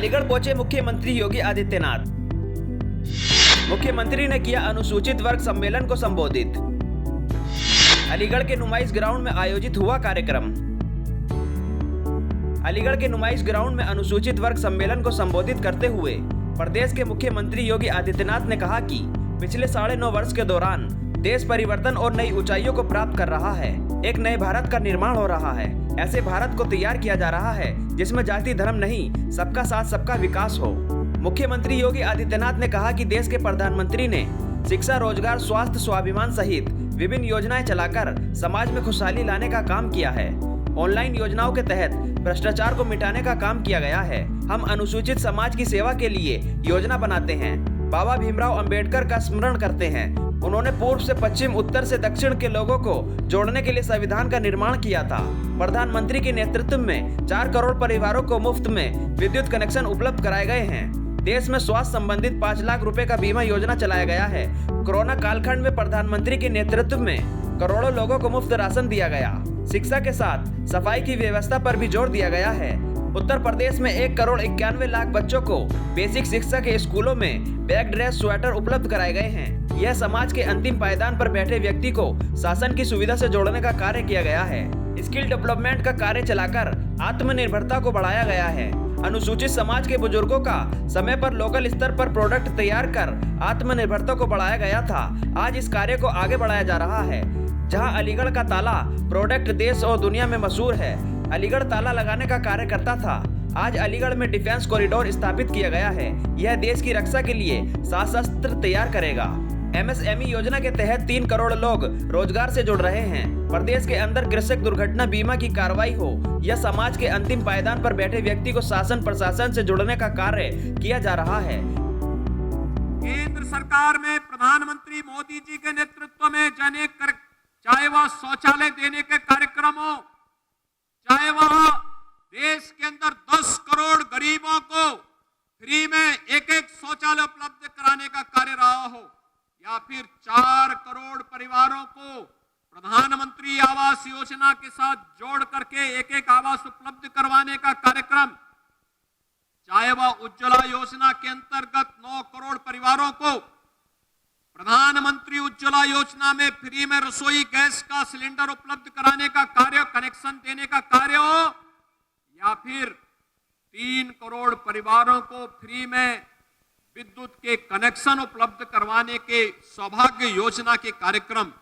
अलीगढ़ पहुंचे मुख्यमंत्री योगी आदित्यनाथ। मुख्यमंत्री ने किया अनुसूचित वर्ग सम्मेलन को संबोधित। अलीगढ़ के नुमाइश ग्राउंड में आयोजित हुआ कार्यक्रम। अलीगढ़ के नुमाइश ग्राउंड में अनुसूचित वर्ग सम्मेलन को संबोधित करते हुए प्रदेश के मुख्यमंत्री योगी आदित्यनाथ ने कहा कि पिछले 9.5 वर्ष के दौरान देश परिवर्तन और नई ऊंचाइयों को प्राप्त कर रहा है। एक नए भारत का निर्माण हो रहा है। ऐसे भारत को तैयार किया जा रहा है जिसमें जाति धर्म नहीं, सबका साथ सबका विकास हो। मुख्यमंत्री योगी आदित्यनाथ ने कहा कि देश के प्रधानमंत्री ने शिक्षा, रोजगार, स्वास्थ्य, स्वाभिमान सहित विभिन्न योजनाएं चलाकर समाज में खुशहाली लाने का काम किया है। ऑनलाइन योजनाओं के तहत भ्रष्टाचार को मिटाने का काम किया गया है। हम अनुसूचित समाज की सेवा के लिए योजना बनाते हैं। बाबा भीमराव अंबेडकर का स्मरण करते हैं। उन्होंने पूर्व से पश्चिम, उत्तर से दक्षिण के लोगों को जोड़ने के लिए संविधान का निर्माण किया था। प्रधानमंत्री के नेतृत्व में 4 करोड़ परिवारों को मुफ्त में विद्युत कनेक्शन उपलब्ध कराए गए हैं। देश में स्वास्थ्य संबंधित 5 लाख रुपए का बीमा योजना चलाया गया है। कोरोना कालखंड में प्रधानमंत्री के नेतृत्व में करोड़ों लोगों को मुफ्त राशन दिया गया। शिक्षा के साथ सफाई की व्यवस्था पर भी जोर दिया गया है। उत्तर प्रदेश में 1 करोड़ 91 लाख बच्चों को बेसिक शिक्षा के स्कूलों में बैग, ड्रेस, स्वेटर उपलब्ध कराए गए हैं। यह समाज के अंतिम पायदान पर बैठे व्यक्ति को शासन की सुविधा से जोड़ने का कार्य किया गया है। स्किल डेवलपमेंट का कार्य चलाकर आत्मनिर्भरता को बढ़ाया गया है। अनुसूचित समाज के बुजुर्गों का समय पर लोकल स्तर पर प्रोडक्ट तैयार कर आत्मनिर्भरता को बढ़ाया गया था। आज इस कार्य को आगे बढ़ाया जा रहा है। जहां अलीगढ़ का ताला प्रोडक्ट देश और दुनिया में मशहूर है। अलीगढ़ ताला लगाने का कार्य करता था। आज अलीगढ़ में डिफेंस कॉरिडोर स्थापित किया गया है। यह देश की रक्षा के लिए शस्त्र तैयार करेगा। MSME योजना के तहत 3 करोड़ लोग रोजगार से जुड़ रहे हैं। प्रदेश के अंदर कृषक दुर्घटना बीमा की कार्रवाई हो। यह समाज के अंतिम पायदान पर बैठे व्यक्ति को शासन प्रशासन से जोड़ने का कार्य किया जा रहा है। केंद्र सरकार में प्रधानमंत्री मोदी जी के नेतृत्व में चाहे वह शौचालय देने के कार्यक्रम हो, चाहे वह देश के अंदर 10 करोड़ गरीबों को फ्री में एक शौचालय उपलब्ध कराने का कार्य रहा हो, या फिर 4 करोड़ परिवारों को प्रधानमंत्री आवास योजना के साथ जोड़ करके एक आवास उपलब्ध करवाने का कार्यक्रम, चाहे वह उज्ज्वला योजना के अंतर्गत 9 करोड़ परिवारों को प्रधानमंत्री उज्ज्वला योजना में फ्री में रसोई गैस का सिलेंडर उपलब्ध कराने का कार्य, कनेक्शन देने का कार्य हो, या फिर 3 करोड़ परिवारों को फ्री में विद्युत के कनेक्शन उपलब्ध करवाने के सौभाग्य योजना के कार्यक्रम,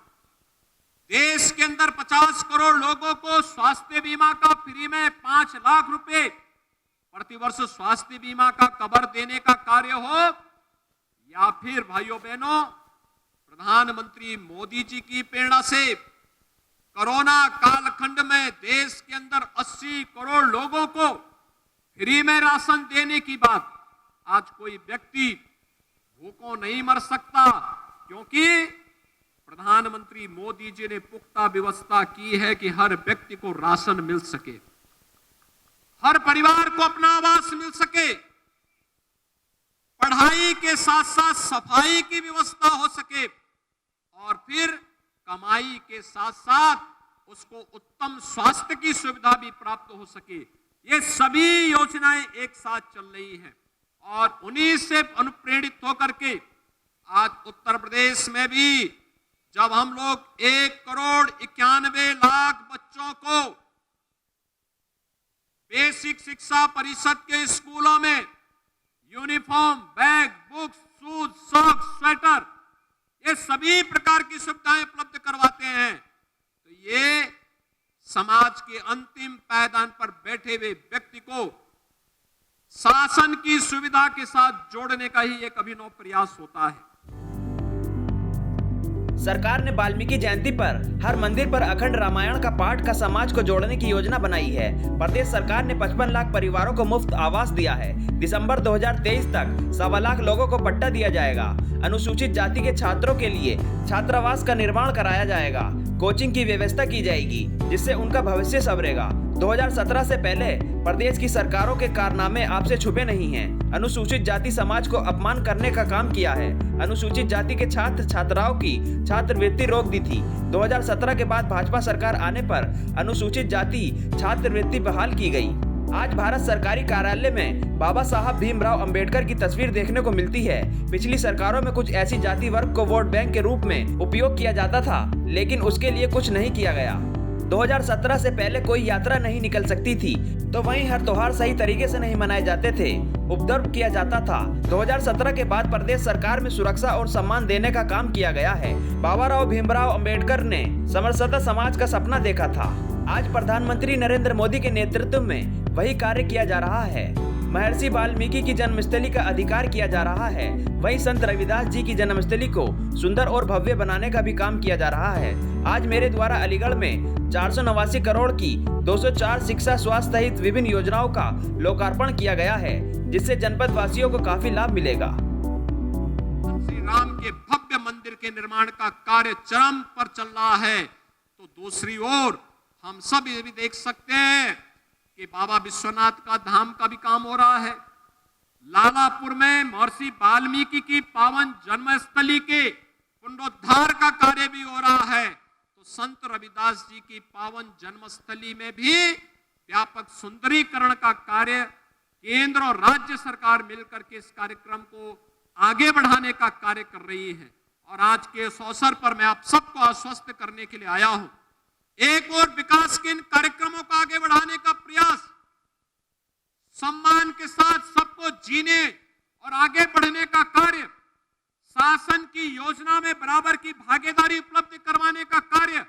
देश के अंदर 50 करोड़ लोगों को स्वास्थ्य बीमा का फ्री में 5 लाख रुपए प्रतिवर्ष स्वास्थ्य बीमा का कवर देने का कार्य हो, या फिर भाइयों बहनों प्रधानमंत्री मोदी जी की प्रेरणा से कोरोना कालखंड में देश के अंदर 80 करोड़ लोगों को फ्री में राशन देने की बात, आज कोई व्यक्ति भूखों नहीं मर सकता, क्योंकि प्रधानमंत्री मोदी जी ने पुख्ता व्यवस्था की है कि हर व्यक्ति को राशन मिल सके, हर परिवार को अपना आवास मिल सके, पढ़ाई के साथ साथ सफाई की व्यवस्था हो सके, और फिर कमाई के साथ साथ उसको उत्तम स्वास्थ्य की सुविधा भी प्राप्त हो सके। ये सभी योजनाएं एक साथ चल रही हैं और उन्हीं से अनुप्रेरित होकर के आज उत्तर प्रदेश में भी जब हम लोग 1 करोड़ 91 लाख बच्चों को बेसिक शिक्षा परिषद के स्कूलों में uniform, bag, books, shoes, socks, sweater, ये सभी प्रकार की सुविधाएं उपलब्ध करवाते हैं, तो ये समाज के अंतिम पायदान पर बैठे हुए व्यक्ति को शासन की सुविधा के साथ जोड़ने का ही एक अभिनव प्रयास होता है। सरकार ने वाल्मीकि जयंती पर हर मंदिर पर अखंड रामायण का पाठ का समाज को जोड़ने की योजना बनाई है। प्रदेश सरकार ने 55 लाख परिवारों को मुफ्त आवास दिया है। दिसंबर 2023 तक 1.25 लाख लोगों को पट्टा दिया जाएगा। अनुसूचित जाति के छात्रों के लिए छात्रावास का निर्माण कराया जाएगा। कोचिंग की व्यवस्था की जाएगी जिससे उनका भविष्य संवरेगा। 2017 से पहले प्रदेश की सरकारों के कारनामे आपसे छुपे नहीं हैं। अनुसूचित जाति समाज को अपमान करने का काम किया है। अनुसूचित जाति के छात्र छात्राओं की छात्रवृत्ति रोक दी थी। 2017 के बाद भाजपा सरकार आने पर अनुसूचित जाति छात्रवृत्ति बहाल की गई। आज भारत सरकारी कार्यालय में बाबा साहब भीमराव अंबेडकर की तस्वीर देखने को मिलती है। पिछली सरकारों में कुछ ऐसी जाति वर्ग को वोट बैंक के रूप में उपयोग किया जाता था, लेकिन उसके लिए कुछ नहीं किया गया। 2017 से पहले कोई यात्रा नहीं निकल सकती थी, तो वहीं हर त्योहार सही तरीके से नहीं मनाए जाते थे, उपद्रव किया जाता था। 2017 के बाद प्रदेश सरकार में सुरक्षा और सम्मान देने का काम किया गया है। बाबा भीमराव अंबेडकर ने समरसता समाज का सपना देखा था। आज प्रधानमंत्री नरेंद्र मोदी के नेतृत्व में वही कार्य किया जा रहा है। महर्षि वाल्मीकि की जन्मस्थली का अधिकार किया जा रहा है। वही संत रविदास जी की जन्मस्थली को सुंदर और भव्य बनाने का भी काम किया जा रहा है। आज मेरे द्वारा अलीगढ़ में 489 करोड़ की 204 शिक्षा, स्वास्थ्य सहित विभिन्न योजनाओं का लोकार्पण किया गया है, जिससे जनपद वासियों को काफी लाभ मिलेगा। श्री राम के भव्य मंदिर के निर्माण का कार्य चरम पर चल रहा है, तो दूसरी ओर हम सब ये भी देख सकते हैं कि बाबा विश्वनाथ का धाम का भी काम हो रहा है। लालापुर में महर्षि वाल्मीकि की पावन जन्मस्थली के पुनरुद्धार का कार्य भी हो रहा है, तो संत रविदास जी की पावन जन्मस्थली में भी व्यापक सुंदरीकरण का कार्य केंद्र और राज्य सरकार मिलकर के इस कार्यक्रम को आगे बढ़ाने का कार्य कर रही है। और आज के इस अवसर पर मैं आप सबको आश्वस्त करने के लिए आया हूं, एक और विकास के इन कार्यक्रमों को आगे बढ़ाने का प्रयास, सम्मान के साथ सबको जीने और आगे बढ़ने का कार्य, शासन की योजना में बराबर की भागीदारी उपलब्ध करवाने का कार्य,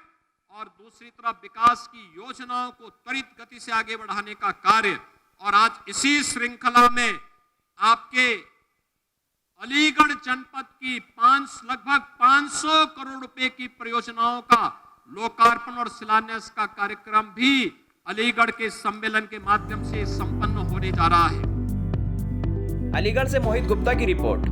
और दूसरी तरफ विकास की योजनाओं को त्वरित गति से आगे बढ़ाने का कार्य। और आज इसी श्रृंखला में आपके अलीगढ़ जनपद की लगभग 500 करोड़ रुपए की परियोजनाओं का लोकार्पण और शिलान्यास का कार्यक्रम भी अलीगढ़ के सम्मेलन के माध्यम से संपन्न होने जा रहा है। अलीगढ़ से मोहित गुप्ता की रिपोर्ट।